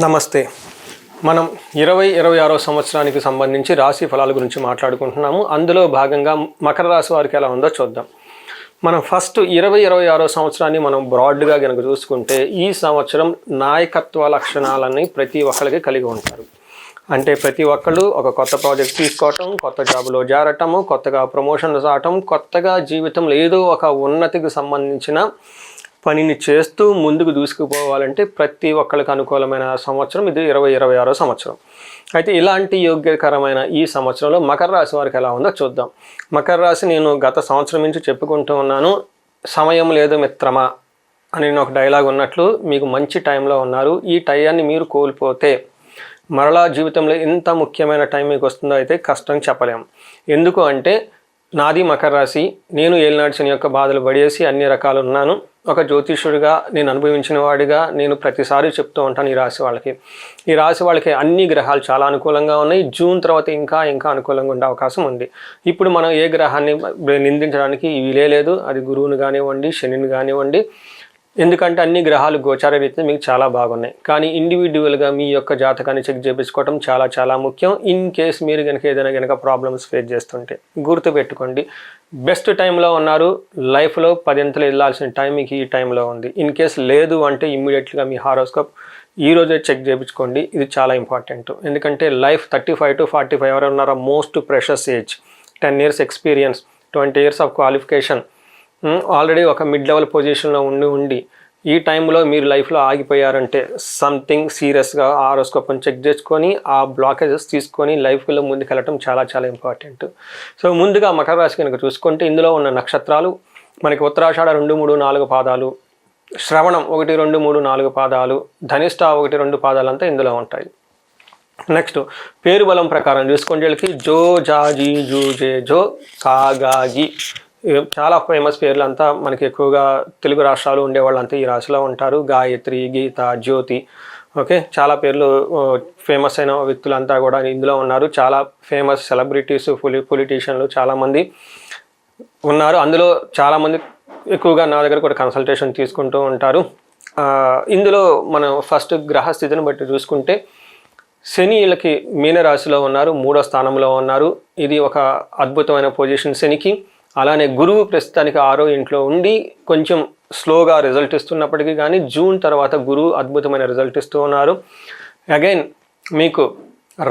నమస్తే. మనం 2026 సంవత్సరానికి సంబంధించి రాశి ఫలాల గురించి మాట్లాడుకుంటున్నాము. అందులో భాగంగా మకర రాశి వారికి ఎలా ఉందో చూద్దాం. మనం ఫస్ట్ 2026 సంవత్సరాన్ని మనం బ్రాడ్గా కనుక చూసుకుంటే ఈ సంవత్సరం నాయకత్వ లక్షణాలని ప్రతి ఒక్కరికి కలిగి ఉంటారు. అంటే ప్రతి ఒక్కళ్ళు ఒక కొత్త ప్రాజెక్ట్ తీసుకోవటం, కొత్త జాబులో చేరటము, కొత్తగా ప్రమోషన్స్ రావటం, కొత్తగా జీవితంలో ఏదో ఒక ఉన్నతికి సంబంధించిన పనిని చేస్తూ ముందుకు దూసుకుపోవాలంటే ప్రతి ఒక్కరికి అనుకూలమైన సంవత్సరం ఇది 2026 సంవత్సరం. అయితే ఇలాంటి యోగ్యకరమైన ఈ సంవత్సరంలో మకర రాశి వారికి ఎలా ఉందో చూద్దాం. మకర రాశి నేను గత సంవత్సరం నుంచి చెప్పుకుంటూ ఉన్నాను, సమయం లేదు మిత్రమా అని నేను ఒక డైలాగ్ ఉన్నట్లు మీకు మంచి టైంలో ఉన్నారు. ఈ టైంని మీరు కోల్పోతే మరలా జీవితంలో ఎంత ముఖ్యమైన టైం మీకు వస్తుందో అయితే కష్టం చెప్పలేము. ఎందుకు అంటే నాది మకర రాశి, నేను ఏలినాటి శని యొక్క బాధలు పడేసి అన్ని రకాలు ఉన్నాను. ఒక జ్యోతిష్యుడిగా నేను అనుభవించిన వాడిగా నేను ప్రతిసారి చెప్తూ ఉంటాను ఈ రాశి వాళ్ళకి అన్ని గ్రహాలు చాలా అనుకూలంగా ఉన్నాయి. జూన్ తర్వాత ఇంకా అనుకూలంగా ఉండే అవకాశం ఉంది. ఇప్పుడు మనం ఏ గ్రహాన్ని నిందించడానికి వీలే లేదు, అది గురువుని కానివ్వండి, శనిని కానివ్వండి. ఎందుకంటే అన్ని గ్రహాలు గోచార రీతిలో మీకు చాలా బాగున్నాయి. కానీ ఇండివిజువల్గా మీ యొక్క జాతకాన్ని చెక్ చేయించుకోవడం చాలా ముఖ్యం. ఇన్ కేస్ మీరు ఏదైనా ప్రాబ్లమ్స్ ఫేస్ చేస్తుంటే గుర్తుపెట్టుకోండి, బెస్ట్ టైంలో ఉన్నారు. లైఫ్లో 10 అంతలు వెళ్ళాల్సిన టైం మీకు ఈ టైంలో ఉంది. ఇన్ కేస్ లేదు అంటే ఇమ్మీడియట్గా మీ హారోస్కోప్ ఈరోజే చెక్ చేయించుకోండి. ఇది చాలా ఇంపార్టెంట్. ఎందుకంటే లైఫ్ 35 to 45 ఎవరు ఉన్నారో most precious age. 10 years experience, 20 years of qualification, already ఒక మిడ్ లెవెల్ పొజిషన్లో ఉండి ఈ టైంలో మీరు లైఫ్లో ఆగిపోయారంటే సంథింగ్ సీరియస్గా హారోస్కోప్ని చెక్ చేసుకొని ఆ బ్లాకేజెస్ తీసుకొని లైఫ్లో ముందుకెళ్ళటం చాలా ఇంపార్టెంట్. సో ముందుగా మకర రాశి కనుక చూసుకుంటే ఇందులో ఉన్న నక్షత్రాలు మనకి ఉత్తరాషాఢ 2, 3, 4 పాదాలు, శ్రవణం 1, 2, 3, 4 పాదాలు, ధనిష్ట 1, 2 పాదాలు అంతా ఇందులో ఉంటాయి. నెక్స్ట్ పేరు బలం ప్రకారం చూసుకుంటే వీళ్ళకి జో, జాజీ, జూ, జే, జో, కాగాగి చాలా ఫేమస్ పేర్లు అంతా మనకి ఎక్కువగా తెలుగు రాష్ట్రాలు ఉండేవాళ్ళంతా ఈ రాశిలో ఉంటారు. గాయత్రి, గీత, జ్యోతి, ఓకే, చాలా పేర్లు ఫేమస్ అయిన వ్యక్తులంతా కూడా ఇందులో ఉన్నారు. చాలా ఫేమస్ సెలబ్రిటీస్, పొలిటీషియన్లు చాలామంది ఉన్నారు. అందులో చాలామంది ఎక్కువగా నా దగ్గర కూడా కన్సల్టేషన్ తీసుకుంటూ ఉంటారు. ఇందులో మనం ఫస్ట్ గ్రహస్థితిని బట్టి చూసుకుంటే శని వీళ్ళకి మీనరాశిలో ఉన్నారు, 3వ స్థానంలో ఉన్నారు. ఇది ఒక అద్భుతమైన పొజిషన్ శనికి. అలానే గురువు ప్రస్తుతానికి 6వ ఇంట్లో ఉండి కొంచెం స్లోగా రిజల్ట్ ఇస్తున్నప్పటికీ కానీ జూన్ తర్వాత గురువు అద్భుతమైన రిజల్ట్ ఇస్తూ ఉన్నారు. అగైన్ మీకు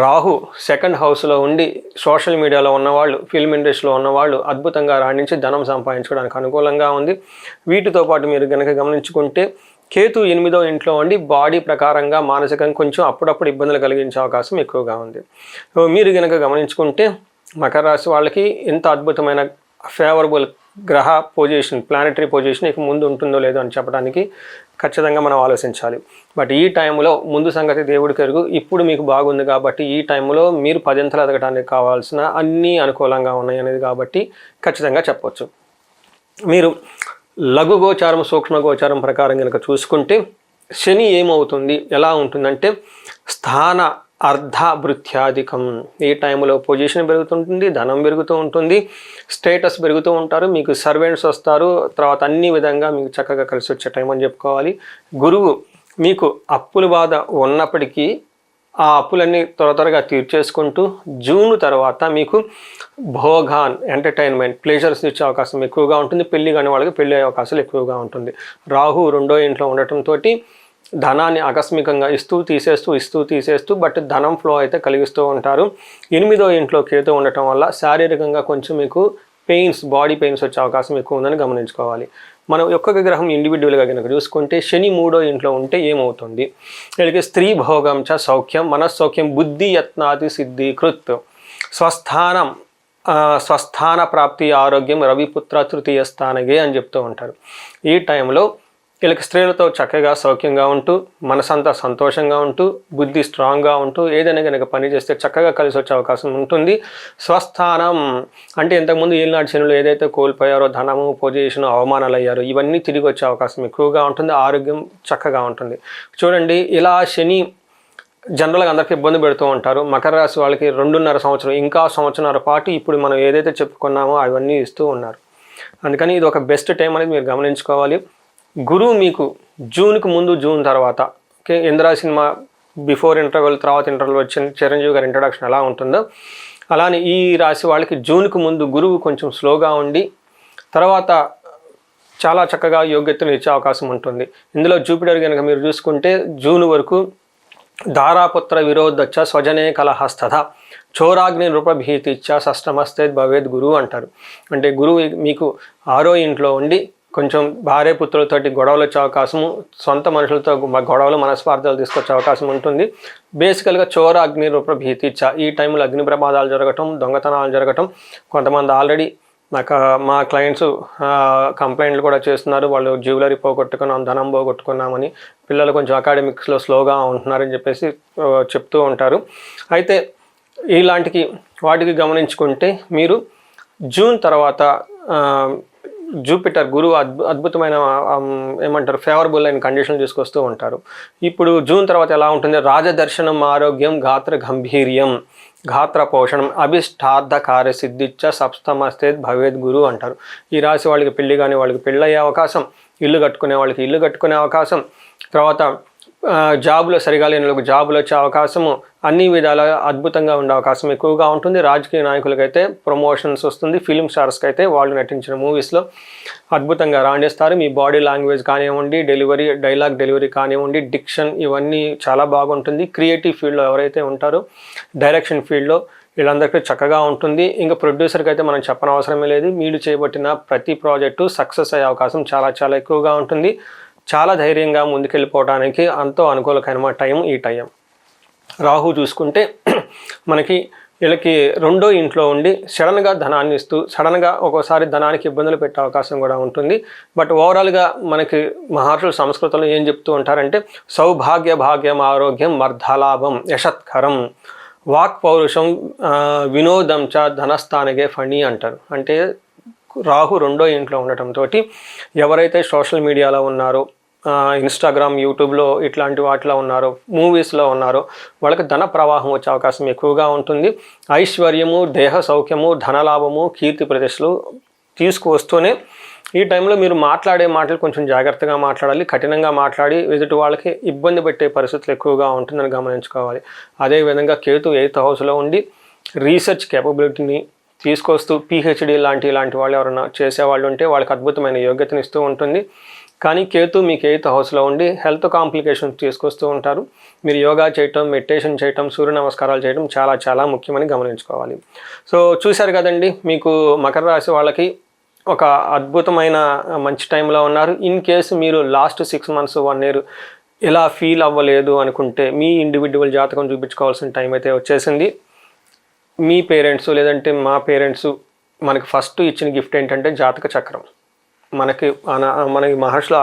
రాహు 2nd హౌస్లో ఉండి సోషల్ మీడియాలో ఉన్నవాళ్ళు, ఫిల్మ్ ఇండస్ట్రీలో ఉన్నవాళ్ళు అద్భుతంగా రాణించి ధనం సంపాదించుకోవడానికి అనుకూలంగా ఉంది. వీటితో పాటు మీరు కనుక గమనించుకుంటే కేతు 8వ ఇంట్లో ఉండి బాడీ ప్రకారంగా మానసికంగా కొంచెం అప్పుడప్పుడు ఇబ్బందులు కలిగించే అవకాశం ఎక్కువగా ఉంది. సో మీరు కనుక గమనించుకుంటే మకర రాశి వాళ్ళకి ఎంత అద్భుతమైన ఫేవరబుల్ గ్రహ పొజిషన్, ప్లానెటరీ పొజిషన్ ఇక ముందు ఉంటుందో లేదో అని చెప్పడానికి ఖచ్చితంగా మనం ఆలోచించాలి. బట్ ఈ టైంలో ముందు సంగతి దేవుడికి ఎరుగు, ఇప్పుడు మీకు బాగుంది కాబట్టి ఈ టైంలో మీరు 10 అంతలు ఎదగడానికి కావాల్సిన అన్నీ అనుకూలంగా ఉన్నాయి అనేది కాబట్టి ఖచ్చితంగా చెప్పవచ్చు. మీరు లఘు గోచారం, సూక్ష్మ గోచారం ప్రకారం కనుక చూసుకుంటే శని ఏమవుతుంది, ఎలా ఉంటుందంటే స్థాన అర్ధభృత్యాధికం. ఈ టైంలో పొజిషన్ పెరుగుతుంటుంది, ధనం పెరుగుతూ ఉంటుంది, స్టేటస్ పెరుగుతూ ఉంటారు, మీకు సర్వెంట్స్ వస్తారు, తర్వాత అన్ని విధంగా మీకు చక్కగా కలిసి వచ్చే టైం అని చెప్పుకోవాలి. గురువు మీకు అప్పుల బాధ ఉన్నప్పటికీ ఆ అప్పులన్నీ త్వరగా తీర్చేసుకుంటూ జూన్ తర్వాత మీకు భోగాన్, ఎంటర్టైన్మెంట్, ప్లెజర్స్ ఇచ్చే అవకాశం ఎక్కువగా ఉంటుంది. పెళ్లి కాని వాళ్ళకి పెళ్లి అయ్యే అవకాశాలు ఎక్కువగా ఉంటుంది. రాహు 2వ ఇంట్లో ఉండటంతో ధనాన్ని ఆకస్మికంగా ఇస్తూ తీసేస్తూ బట్ ధనం ఫ్లో అయితే కలిగిస్తూ ఉంటారు. 8వ ఇంట్లో కేతు ఉండటం వల్ల శారీరకంగా కొంచెం మీకు పెయిన్స్, బాడీ పెయిన్స్ వచ్చే అవకాశం ఎక్కువ ఉందని గమనించుకోవాలి. మనం ఒక్కొక్క గ్రహం ఇండివిజువల్గా కనుక చూసుకుంటే శని 3వ ఇంట్లో ఉంటే ఏమవుతుంది, వీళ్ళకి స్త్రీ భోగం చ సౌఖ్యం, మనస్సౌఖ్యం, బుద్ధి యత్నాది సిద్ధి కృత్, స్వస్థాన ప్రాప్తి, ఆరోగ్యం, రవిపుత్ర తృతీయ స్థానగే అని చెప్తూ ఉంటారు. ఈ టైంలో వీళ్ళకి స్త్రీలతో చక్కగా సౌఖ్యంగా ఉంటూ, మనసంతా సంతోషంగా ఉంటూ, బుద్ధి స్ట్రాంగ్గా ఉంటూ ఏదైనా కనుక పని చేస్తే చక్కగా కలిసి వచ్చే అవకాశం ఉంటుంది. స్వస్థానం అంటే ఇంతకుముందు ఏలినాటి శనులు ఏదైతే కోల్పోయారో, ధనము, పొజిషన్, అవమానాలు అయ్యారో ఇవన్నీ తిరిగి వచ్చే అవకాశం ఎక్కువగా ఉంటుంది. ఆరోగ్యం చక్కగా ఉంటుంది. చూడండి, ఇలా శని జనరల్గా అందరికీ ఇబ్బంది పెడుతూ ఉంటారు. మకర రాశి వాళ్ళకి 2.5 సంవత్సరం, ఇంకా సంవత్సరాల పాటు ఇప్పుడు మనం ఏదైతే చెప్పుకున్నామో అవన్నీ ఇస్తూ ఉన్నారు. అందుకని ఇది ఒక బెస్ట్ టైం అనేది మీరు గమనించుకోవాలి. గురువు మీకు జూన్కి ముందు, జూన్ తర్వాత, okay, Indra cinema before interval తర్వాత ఇంటర్వెల్ వచ్చిన చిరంజీవి గారి ఇంట్రడక్షన్ ఎలా ఉంటుందో అలానే ఈ రాశి వాళ్ళకి జూన్కు ముందు గురువు కొంచెం స్లోగా ఉండి తర్వాత చాలా చక్కగా యోగ్యతను ఇచ్చే అవకాశం ఉంటుంది. ఇందులో జూపిటర్ కనుక మీరు చూసుకుంటే జూన్ వరకు దారాపుత్ర విరోధచ్చ స్వజనే కలహస్తథ చోరాగ్ని నృపభీతిచ్చ షష్టమస్తే భవేద్ గురువు అంటారు. అంటే గురువు మీకు 6వ ఇంట్లో ఉండి కొంచెం భార్య పుత్రులతోటి గొడవలు వచ్చే అవకాశము, సొంత మనుషులతో గొడవలు మనస్పార్థాలు తీసుకొచ్చే అవకాశం ఉంటుంది. బేసికల్గా చోర అగ్ని నృపభీతిచ్చ ఈ టైంలో అగ్ని ప్రమాదాలు జరగటం, దొంగతనాలు జరగటం, కొంతమంది ఆల్రెడీ మా క్లయింట్స్ కంప్లైంట్లు కూడా చేస్తున్నారు. వాళ్ళు జ్యువెలరీ పోగొట్టుకున్నాం, ధనం పోగొట్టుకున్నామని, పిల్లలు కొంచెం అకాడమిక్స్లో స్లోగా ఉంటున్నారని చెప్పేసి చెప్తూ ఉంటారు. అయితే ఇలాంటికి వాటికి గమనించుకుంటే మీరు జూన్ తర్వాత జూపిటర్ గురువు అద్భుతమైన ఏమంటారు ఫేవరబుల్ అయిన కండిషన్లు తీసుకొస్తూ ఉంటారు. ఇప్పుడు జూన్ తర్వాత ఎలా ఉంటుంది? రాజదర్శనం ఆరోగ్యం గాత్ర గంభీర్యం గాత్ర పోషణం అభిష్టార్థ కార్యసిద్ధిచ్చ సప్తమస్తే భవేద్ గురు అంటారు. ఈ రాశి వాళ్ళకి పెళ్లి కానీ వాళ్ళకి పెళ్ళయ్యే అవకాశం, ఇల్లు కట్టుకునే వాళ్ళకి ఇల్లు కట్టుకునే అవకాశం, తర్వాత జాబులో సరిగా లేని వాళ్ళకి జాబులు వచ్చే అవకాశము, అన్ని విధాల అద్భుతంగా ఉండే అవకాశం ఎక్కువగా ఉంటుంది. రాజకీయ నాయకులకైతే ప్రమోషన్స్ వస్తుంది. ఫిలిం స్టార్స్కి అయితే వాళ్ళు నటించిన మూవీస్లో అద్భుతంగా రాణిస్తారు. మీ బాడీ లాంగ్వేజ్ కానివ్వండి, డైలాగ్ డెలివరీ కానివ్వండి, డిక్షన్ ఇవన్నీ చాలా బాగుంటుంది. క్రియేటివ్ ఫీల్డ్లో ఎవరైతే ఉంటారో డైరెక్షన్ ఫీల్డ్లో వీళ్ళందరికీ చక్కగా ఉంటుంది. ఇంకా ప్రొడ్యూసర్కి అయితే మనం చెప్పనవసరమే లేదు. మీరు చేపట్టిన ప్రతి ప్రాజెక్టు సక్సెస్ అయ్యే అవకాశం చాలా చాలా ఎక్కువగా ఉంటుంది. చాలా ధైర్యంగా ముందుకెళ్ళిపోవడానికి ఎంతో అనుకూలమైన టైం ఈ టైం. రాహు చూసుకుంటే మనకి వీళ్ళకి 2వ ఇంట్లో ఉండి సడన్గా ధనాన్ని ఇస్తూ సడన్గా ఒక్కోసారి ధనానికి ఇబ్బందులు పెట్టే అవకాశం కూడా ఉంటుంది. బట్ ఓవరాల్గా మనకి మహర్షులు సంస్కృతంలో ఏం చెప్తూ ఉంటారంటే సౌభాగ్య భాగ్యం ఆరోగ్యం మర్ధలాభం యశత్కరం వాక్ పౌరుషం వినోదం చ ధనస్థానగే ఫణి అంటారు. అంటే రాహు 2వ ఇంట్లో ఉండటంతో ఎవరైతే సోషల్ మీడియాలో ఉన్నారో, ఇన్స్టాగ్రామ్, యూట్యూబ్లో ఇట్లాంటి వాటిలో ఉన్నారో, మూవీస్లో ఉన్నారో వాళ్ళకి ధన ప్రవాహం వచ్చే అవకాశం ఎక్కువగా ఉంటుంది. ఐశ్వర్యము, దేహ సౌఖ్యము, ధనలాభము, కీర్తి ప్రతిష్టలు తీసుకువస్తూనే ఈ టైంలో మీరు మాట్లాడే మాటలు కొంచెం జాగ్రత్తగా మాట్లాడాలి. కఠినంగా మాట్లాడి ఎదుటి వాళ్ళకి ఇబ్బంది పెట్టే పరిస్థితులు ఎక్కువగా ఉంటుందని గమనించుకోవాలి. అదేవిధంగా కేతు 8th హౌస్లో ఉండి రీసెర్చ్ కేపబిలిటీని తీసుకొస్తూ పిహెచ్డి ఇలాంటి వాళ్ళు ఎవరైనా చేసేవాళ్ళు ఉంటే వాళ్ళకి అద్భుతమైన యోగ్యతను ఇస్తూ ఉంటుంది. కానీ కేతు మీకు 8th హౌస్లో ఉండి హెల్త్ కాంప్లికేషన్స్ తీసుకొస్తూ ఉంటారు. మీరు యోగా చేయటం, మెడిటేషన్ చేయటం, సూర్య నమస్కారాలు చేయటం చాలా చాలా ముఖ్యమని గమనించుకోవాలి. సో చూశారు కదండి, మీకు మకర రాశి వాళ్ళకి ఒక అద్భుతమైన మంచి టైంలో ఉన్నారు. ఇన్ కేసు మీరు లాస్ట్ 6 months 1 year ఇలా ఫీల్ అవ్వలేదు అనుకుంటే మీ ఇండివిజువల్ జాతకం చూపించుకోవాల్సిన టైం అయితే వచ్చేసింది. మీ పేరెంట్స్ లేదంటే మా పేరెంట్స్ మనకి ఫస్ట్ ఇచ్చిన గిఫ్ట్ ఏంటంటే జాతక చక్రం. మనకి మహర్షుల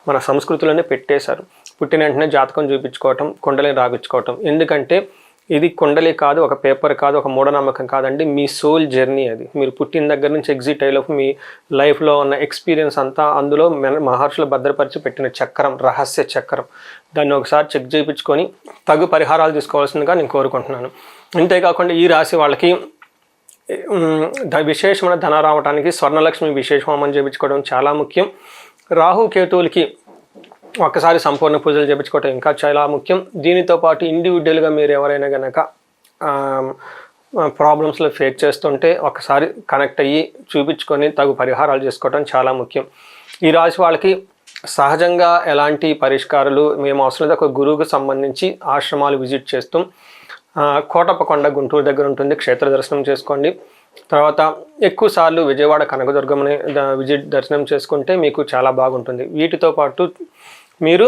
మన సంస్కృతిలోనే పెట్టేశారు. పుట్టిన వెంటనే జాతకం చూపించుకోవటం, కుండలిని రాగించుకోవటం. ఎందుకంటే ఇది కుండలి కాదు, ఒక పేపర్ కాదు, ఒక మూఢనమ్మకం కాదండి. మీ సోల్ జర్నీ అది. మీరు పుట్టిన దగ్గర నుంచి ఎగ్జిట్ అయ్యేలోపు మీ లైఫ్లో ఉన్న ఎక్స్పీరియన్స్ అంతా అందులో మహర్షులు భద్రపరిచి పెట్టిన చక్రం, రహస్య చక్రం. దాన్ని ఒకసారి చెక్ చేయించుకొని తగు పరిహారాలు తీసుకోవాల్సిందిగా నేను కోరుకుంటున్నాను. అంతేకాకుండా ఈ రాశి వాళ్ళకి విశేషమైన ధన రావడానికి స్వర్ణలక్ష్మి విశేష హోమం చేయించుకోవడం చాలా ముఖ్యం. రాహు కేతువులకి ఒక్కసారి సంపూర్ణ పూజలు చేయించుకోవడం ఇంకా చాలా ముఖ్యం. దీనితో పాటు ఇండివిజువల్గా మీరు ఎవరైనా కనుక ప్రాబ్లమ్స్లో ఫేస్ చేస్తుంటే ఒకసారి కనెక్ట్ అయ్యి చూపించుకొని తగు పరిహారాలు చేసుకోవడం చాలా ముఖ్యం. ఈ రాశి వాళ్ళకి సహజంగా ఎలాంటి పరిష్కారాలు మేము అవసరం లేదు. ఒక గురువుకు సంబంధించి ఆశ్రమాలు విజిట్ చేస్తూ, కోటప్పకొండ గుంటూరు దగ్గర ఉంటుంది, క్షేత్ర దర్శనం చేసుకోండి. తర్వాత ఎక్కువసార్లు విజయవాడ కనకదుర్గమని దర్శనం చేసుకుంటే మీకు చాలా బాగుంటుంది. వీటితో పాటు మీరు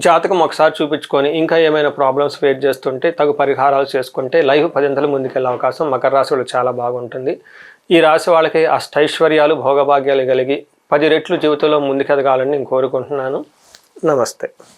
జాతకం ఒకసారి చూపించుకొని ఇంకా ఏమైనా ప్రాబ్లమ్స్ ఫేస్ చేస్తుంటే తగు పరిహారాలు చేసుకుంటే లైఫ్ 10 అంతలు ముందుకెళ్ళే అవకాశం మకర రాశి వాళ్ళు చాలా బాగుంటుంది. ఈ రాశి వాళ్ళకి అష్టైశ్వర్యాలు, భోగభాగ్యాలు కలిగి 10 రెట్లు జీవితంలో ముందుకెదగాలని నేను కోరుకుంటున్నాను. నమస్తే.